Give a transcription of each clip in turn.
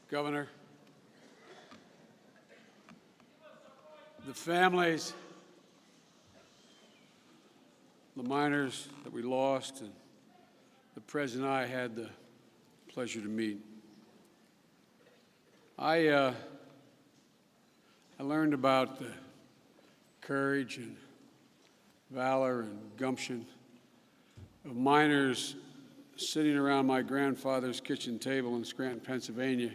Governor, the families, the miners that we lost, and the President and I had the pleasure to meet. I learned about the courage and valor and gumption of miners sitting around my grandfather's kitchen table in Scranton, Pennsylvania,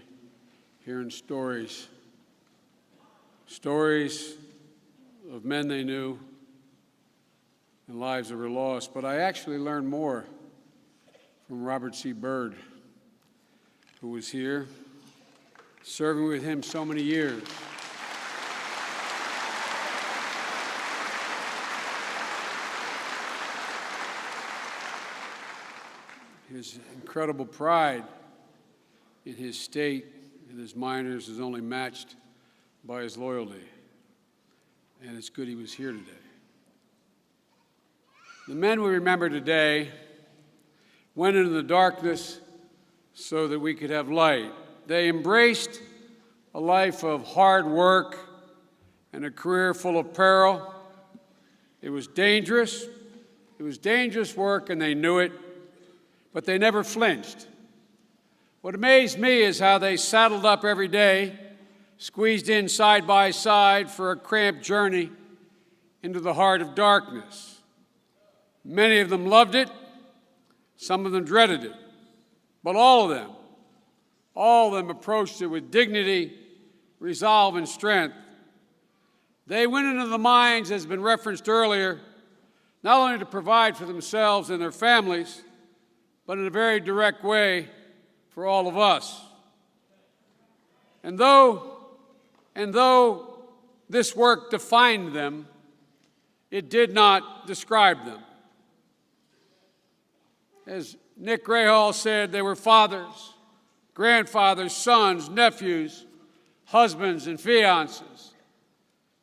hearing stories of men they knew and lives that were lost. But I actually learned more from Robert C. Byrd, who was here, serving with him so many years. His incredible pride in his state and his miners is only matched by his loyalty. And it's good he was here today. The men we remember today went into the darkness so that we could have light. They embraced a life of hard work and a career full of peril. It was dangerous. It was dangerous work, and they knew it, but they never flinched. What amazed me is how they saddled up every day, squeezed in side by side for a cramped journey into the heart of darkness. Many of them loved it, some of them dreaded it, but all of them approached it with dignity, resolve, and strength. They went into the mines, as has been referenced earlier, not only to provide for themselves and their families, but in a very direct way for all of us. And though this work defined them, it did not describe them. As Nick Rahal said, they were fathers, grandfathers, sons, nephews, husbands, and fiancés.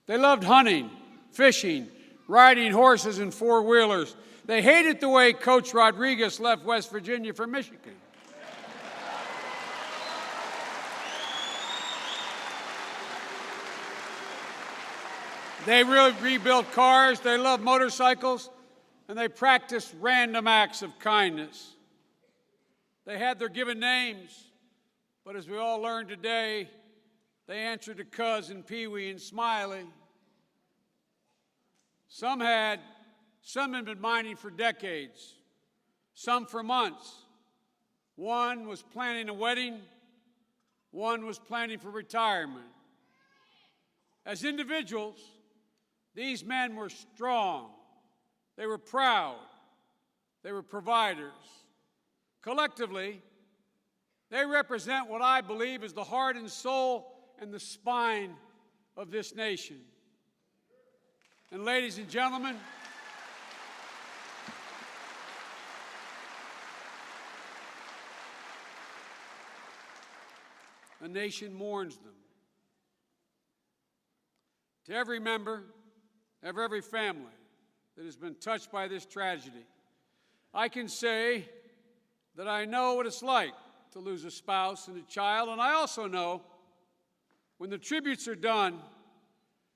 They loved hunting, fishing, riding horses and four-wheelers. They hated the way Coach Rodriguez left West Virginia for Michigan. They really rebuilt cars, they loved motorcycles, and they practiced random acts of kindness. They had their given names, but as we all learned today, they answered to Cuz and Pee-wee and Smiley. Some had been mining for decades, some for months. One was planning a wedding, one was planning for retirement. As individuals, these men were strong, they were proud, they were providers. Collectively, they represent what I believe is the heart and soul and the spine of this nation. And ladies and gentlemen, a nation mourns them. To every member of every family that has been touched by this tragedy, I can say that I know what it's like to lose a spouse and a child, and I also know when the tributes are done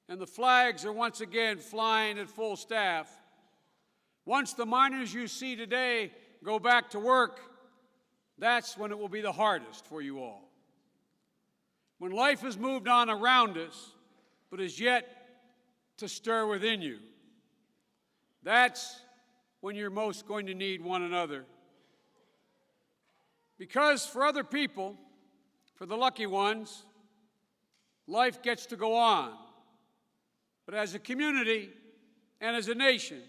and the flags are once again flying at full staff, once the miners you see today go back to work, that's when it will be the hardest for you all. When life has moved on around us, but is yet to stir within you, that's when you're most going to need one another. Because for other people, for the lucky ones, life gets to go on. But as a community and as a nation,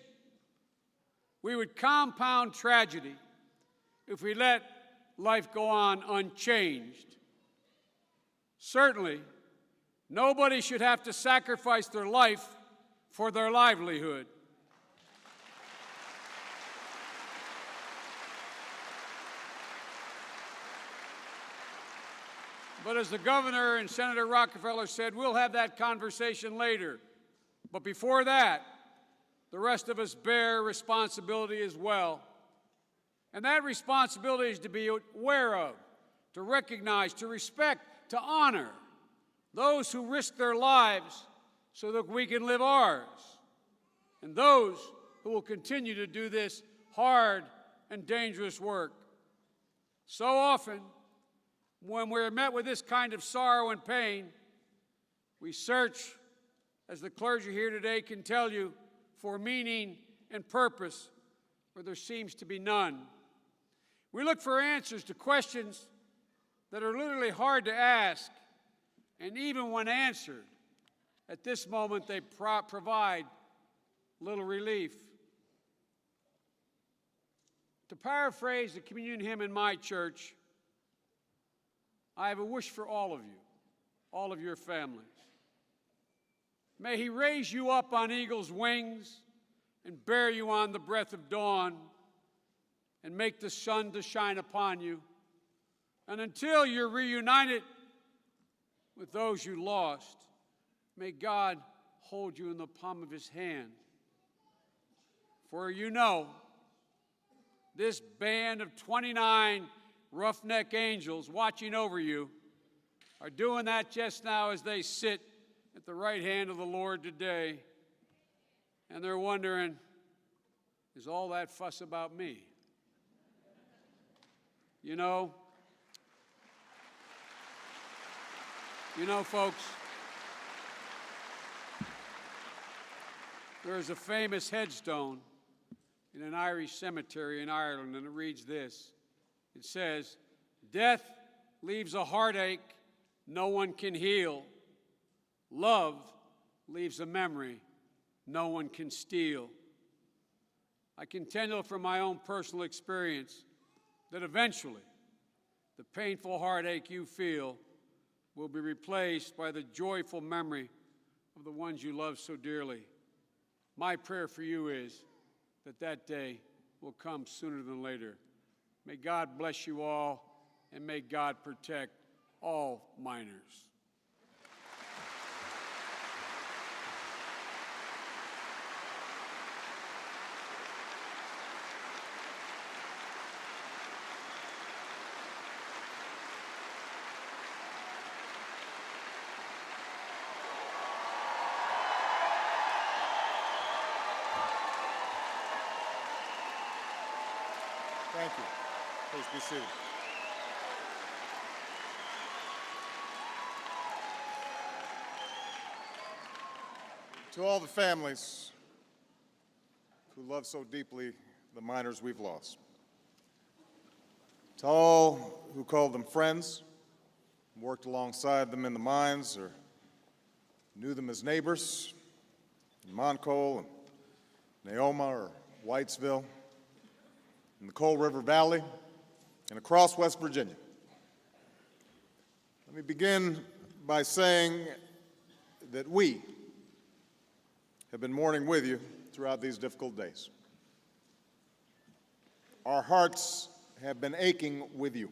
we would compound tragedy if we let life go on unchanged. Certainly, nobody should have to sacrifice their life for their livelihood. But as the governor and Senator Rockefeller said, we'll have that conversation later. But before that, the rest of us bear responsibility as well. And that responsibility is to be aware of, to recognize, to respect to honor those who risk their lives so that we can live ours, and those who will continue to do this hard and dangerous work. So often, when we're met with this kind of sorrow and pain, we search, as the clergy here today can tell you, for meaning and purpose where there seems to be none. We look for answers to questions that are literally hard to ask, and even when answered, at this moment they provide little relief. To paraphrase the communion hymn in my church, I have a wish for all of you, all of your families. May He raise you up on eagle's wings and bear you on the breath of dawn and make the sun to shine upon you. And until you're reunited with those you lost, may God hold you in the palm of His hand. For you know, this band of 29 roughneck angels watching over you are doing that just now as they sit at the right hand of the Lord today. And they're wondering, is all that fuss about me? You know, folks, there is a famous headstone in an Irish cemetery in Ireland, and it reads this. It says, "Death leaves a heartache no one can heal. Love leaves a memory no one can steal." I can tell from my own personal experience that eventually the painful heartache you feel will be replaced by the joyful memory of the ones you love so dearly. My prayer for you is that that day will come sooner than later. May God bless you all, and may God protect all miners. Thank you. Please be seated. To all the families who love so deeply the miners we've lost, to all who called them friends, worked alongside them in the mines, or knew them as neighbors in Moncole and Neoma or Whitesville, in the Coal River Valley, and across West Virginia. Let me begin by saying that we have been mourning with you throughout these difficult days. Our hearts have been aching with you.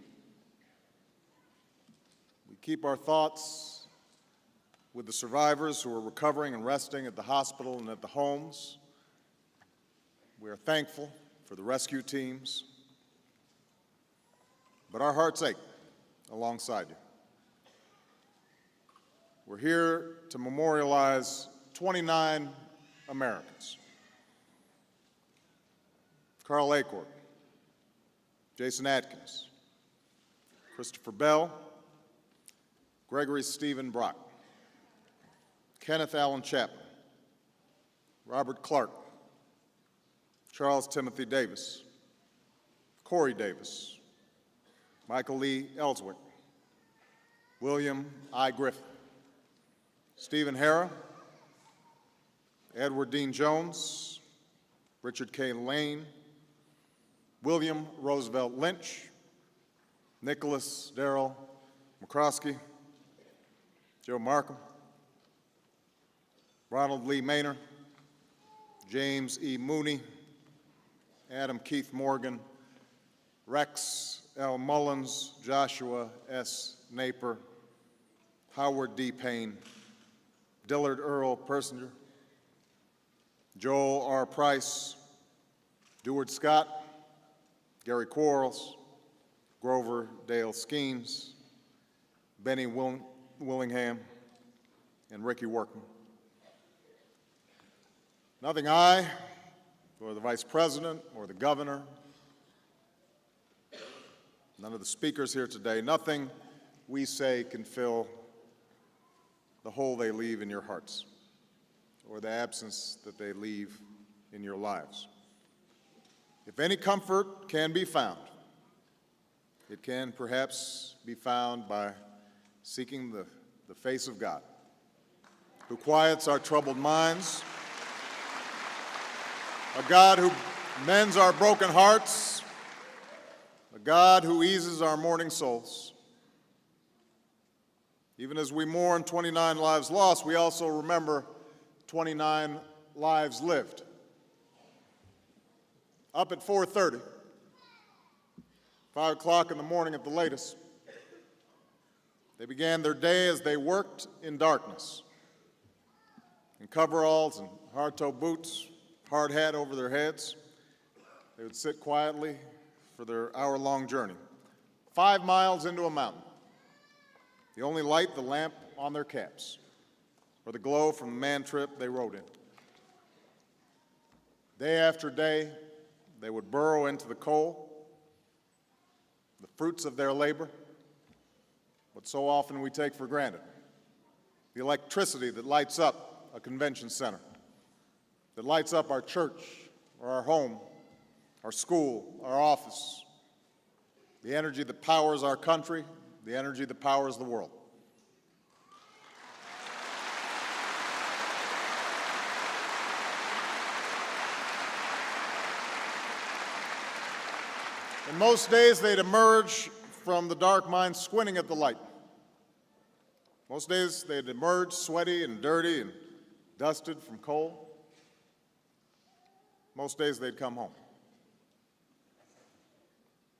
We keep our thoughts with the survivors who are recovering and resting at the hospital and at the homes. We are thankful for the rescue teams, but our hearts ache alongside you. We're here to memorialize 29 Americans. Carl Acord, Jason Atkins, Christopher Bell, Gregory Stephen Brock, Kenneth Allen Chapman, Robert Clark, Charles Timothy Davis, Corey Davis, Michael Lee Ellswick, William I. Griffin, Stephen Hara, Edward Dean Jones, Richard K. Lane, William Roosevelt Lynch, Nicholas Darrell McCroskey, Joe Markham, Ronald Lee Maynor, James E. Mooney, Adam Keith Morgan, Rex L. Mullins, Joshua S. Naper, Howard D. Payne, Dillard Earl Persinger, Joel R. Price, Deward Scott, Gary Quarles, Grover Dale Skeens, Benny Willingham, and Ricky Workman. Nothing I, or the Vice President, or the Governor, none of the speakers here today, nothing we say can fill the hole they leave in your hearts, or the absence that they leave in your lives. If any comfort can be found, it can perhaps be found by seeking the face of God, who quiets our troubled minds, a God who mends our broken hearts, a God who eases our mourning souls. Even as we mourn 29 lives lost, we also remember 29 lives lived. Up at 4:30, 5 o'clock in the morning at the latest, they began their day as they worked in darkness, in coveralls and hard-toe boots, hard hat over their heads. They would sit quietly for their hour-long journey, 5 miles into a mountain. The only light, the lamp on their caps, or the glow from the man trip they rode in. Day after day, they would burrow into the coal, the fruits of their labor, what so often we take for granted, the electricity that lights up a convention center, that lights up our church or our home, our school, our office, the energy that powers our country, the energy that powers the world. And most days they'd emerge from the dark mine squinting at the light. Most days they'd emerge sweaty and dirty and dusted from coal. Most days they'd come home.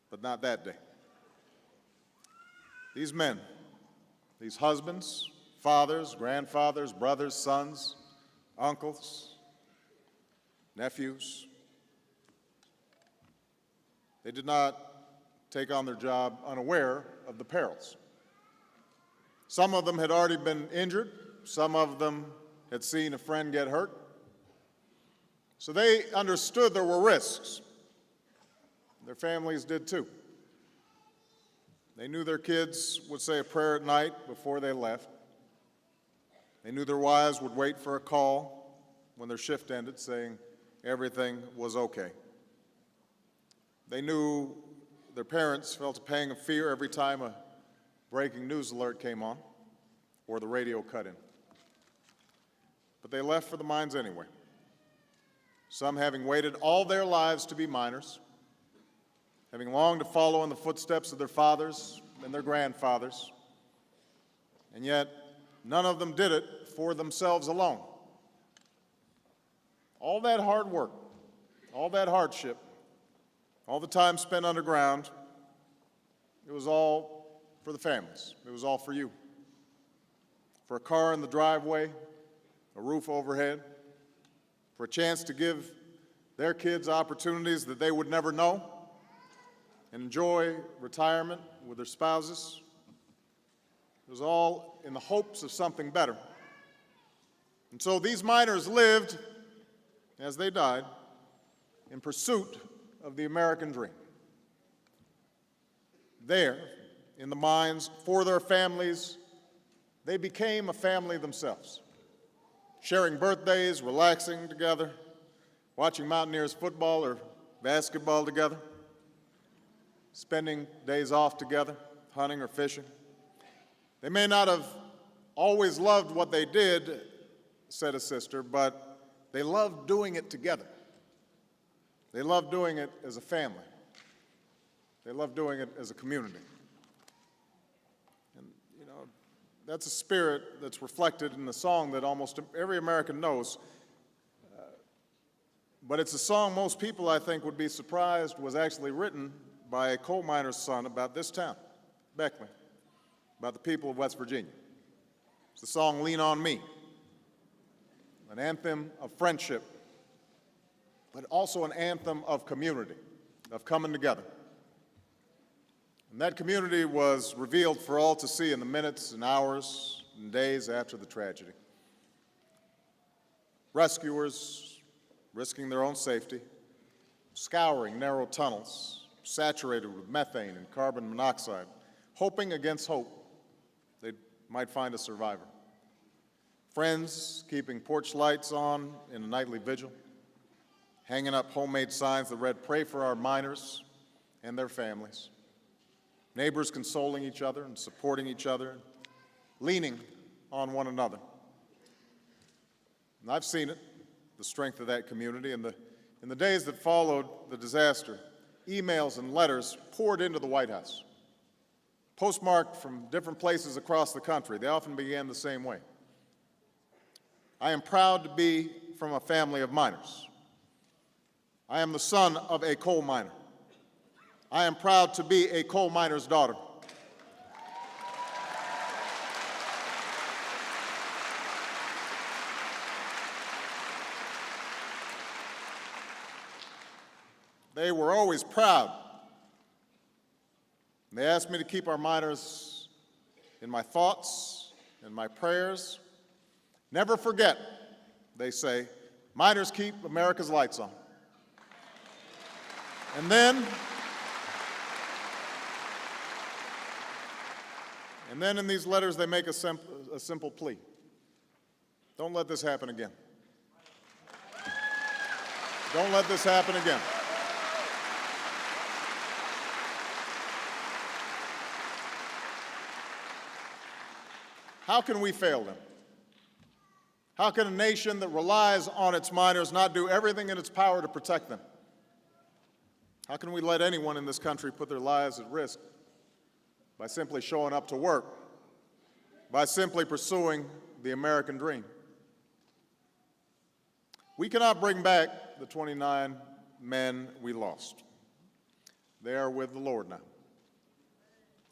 But not that day. These men, these husbands, fathers, grandfathers, brothers, sons, uncles, nephews, they did not take on their job unaware of the perils. Some of them had already been injured. Some of them had seen a friend get hurt. So they understood there were risks. Their families did too. They knew their kids would say a prayer at night before they left. They knew their wives would wait for a call when their shift ended saying everything was okay. They knew their parents felt a pang of fear every time a breaking news alert came on or the radio cut in. But they left for the mines anyway, some having waited all their lives to be miners, having longed to follow in the footsteps of their fathers and their grandfathers, and yet none of them did it for themselves alone. All that hard work, all that hardship, all the time spent underground, it was all for the families. It was all for you. For a car in the driveway, a roof overhead, for a chance to give their kids opportunities that they would never know, and enjoy retirement with their spouses. It was all in the hopes of something better. And so these miners lived, as they died, in pursuit of the American dream. There, in the mines, for their families, they became a family themselves, sharing birthdays, relaxing together, watching Mountaineers football or basketball together, spending days off together, hunting or fishing. They may not have always loved what they did, said a sister, but they loved doing it together. They loved doing it as a family. They loved doing it as a community. And, you know, that's a spirit that's reflected in the song that almost every American knows. But it's a song most people, I think, would be surprised was actually written by a coal miner's son about this town, Beckley, about the people of West Virginia. It's the song Lean on Me, an anthem of friendship, but also an anthem of community, of coming together. And that community was revealed for all to see in the minutes and hours and days after the tragedy. Rescuers, risking their own safety, scouring narrow tunnels saturated with methane and carbon monoxide, hoping against hope they might find a survivor. Friends keeping porch lights on in a nightly vigil, hanging up homemade signs that read, "Pray for our miners and their families." Neighbors consoling each other and supporting each other, leaning on one another. And I've seen it, the strength of that community. In the days that followed the disaster, emails and letters poured into the White House, postmarked from different places across the country. They often began the same way. "I am proud to be from a family of miners. I am the son of a coal miner. I am proud to be a coal miner's daughter. They were always proud. They asked me to keep our miners in my thoughts and my prayers. Never forget, they say, miners keep America's lights on." And then in these letters, they make a simple plea. Don't let this happen again. Don't let this happen again. How can we fail them? How can a nation that relies on its miners not do everything in its power to protect them? How can we let anyone in this country put their lives at risk by simply showing up to work, by simply pursuing the American dream? We cannot bring back the 29 men we lost. They are with the Lord now.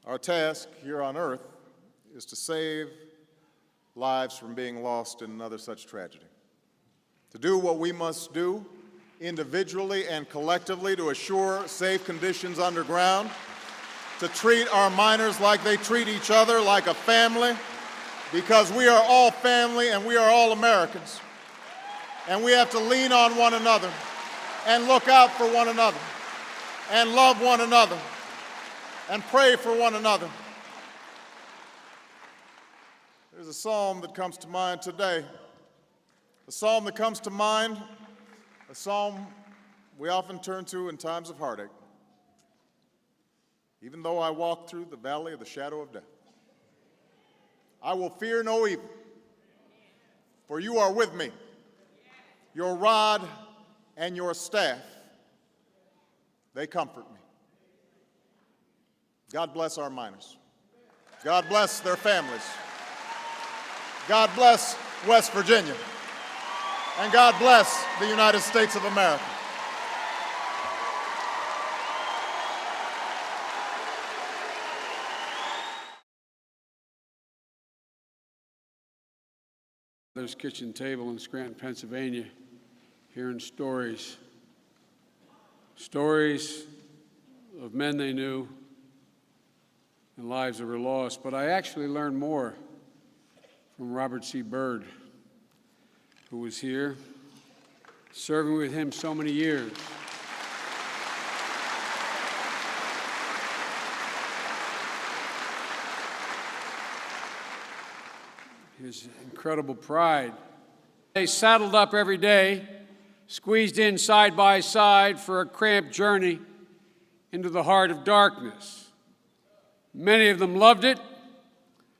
Our task here on earth is to save lives from being lost in another such tragedy. To do what we must do individually and collectively to assure safe conditions underground, to treat our miners like they treat each other, like a family, because we are all family and we are all Americans. And we have to lean on one another and look out for one another and love one another and pray for one another. There's a psalm that comes to mind today. A psalm that comes to mind, a psalm we often turn to in times of heartache. "Even though I walk through the valley of the shadow of death, I will fear no evil, for you are with me. Your rod and your staff, they comfort me." God bless our miners. God bless their families. God bless West Virginia. And God bless the United States of America. Mother's kitchen table in Scranton, Pennsylvania, hearing stories of men they knew and lives that were lost. But I actually learned more from Robert C. Byrd, who was here, serving with him so many years. His incredible pride. They saddled up every day, squeezed in side by side for a cramped journey into the heart of darkness. Many of them loved it,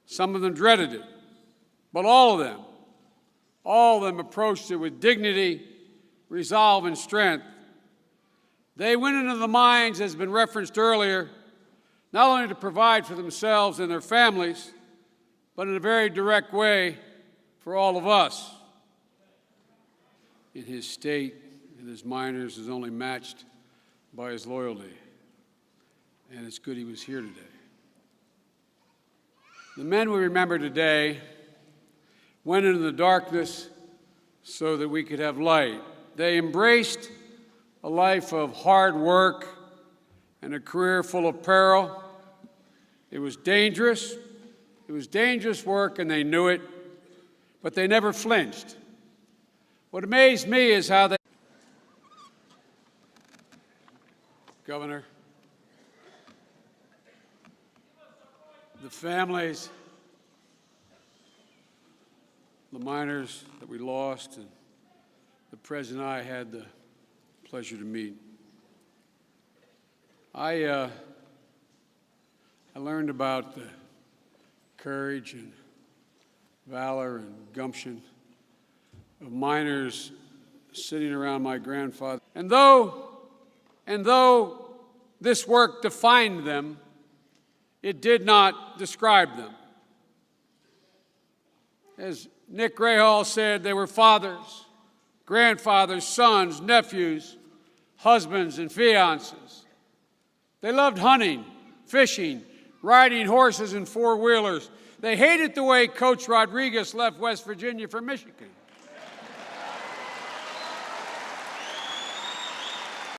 some of them dreaded it, but all of them approached it with dignity, resolve, and strength. They went into the mines, as has been referenced earlier, not only to provide for themselves and their families, but in a very direct way for all of us. In his state and his miners is only matched by his loyalty. And it's good he was here today. The men we remember today went into the darkness so that we could have light. They embraced a life of hard work and a career full of peril, It was dangerous. It was dangerous work, and they knew it, but they never flinched. What amazed me is how they... Governor, the families, the miners that we lost, and the President and I had the pleasure to meet. I learned about the courage and valor and gumption of miners sitting around my grandfather. And though this work defined them, it did not describe them. As Nick Grayhall said, they were fathers, grandfathers, sons, nephews, husbands, and fiancés. They loved hunting, fishing, riding horses and four-wheelers. They hated the way Coach Rodriguez left West Virginia for Michigan.